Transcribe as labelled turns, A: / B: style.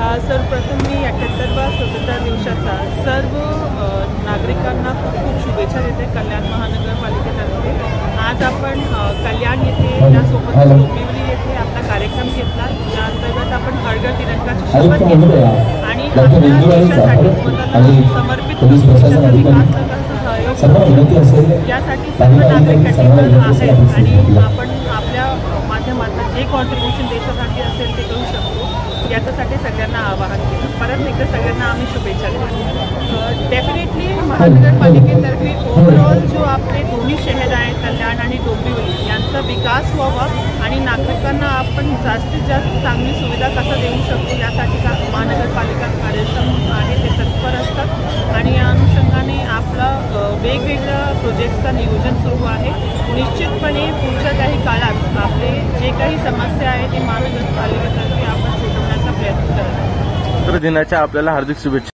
A: सर्वप्रथम मी 78व्या स्वतंत्र दिवसाचा सर्व नागरिकांना खूप खूप शुभेच्छा देते कल्याण महानगरपालिकेतर्फे। आज आपण कल्याण येथे त्यासोबत डोंबिवली येथे आपला कार्यक्रम घेतला, ज्या अंतर्गत आपण हळगर तिरंगाची शपथ घेतली आणि आपल्या देशासाठी स्वतःला समर्पित देशाचा विकास करण्याचा सहयोग यासाठी सर्व नागरिक कटिबद्ध आहेत आणि आपण आपल्या माध्यमातून जे कॉन्ट्रीब्युशन देशासाठी असेल ते करू शकतो, याच्यासाठी सगळ्यांना आवाहन केलं। परत एकदा सगळ्यांना आम्ही शुभेच्छा देतो। डेफिनेटली महानगरपालिकेतर्फे ओव्हरऑल जो आपले दोन्ही शहर आहेत कल्याण आणि डोंबिवली यांचा विकास व्हावा आणि नागरिकांना आपण जास्तीत जास्त चांगली सुविधा कसं देऊ शकतो यासाठी महानगरपालिका कार्यक्षम आहे, ते तत्पर असतात आणि या अनुषंगाने आपला वेगवेगळ्या प्रोजेक्टचा नियोजन सुरू आहे। निश्चितपणे पुढच्या काही काळात आपले जे काही समस्या आहे ते महानगरपालिकेतर्फे आपण सोडवण्याचा प्रयत्न करत आहोत।
B: दिनाच्या आपल्याला हार्दिक शुभेच्छा।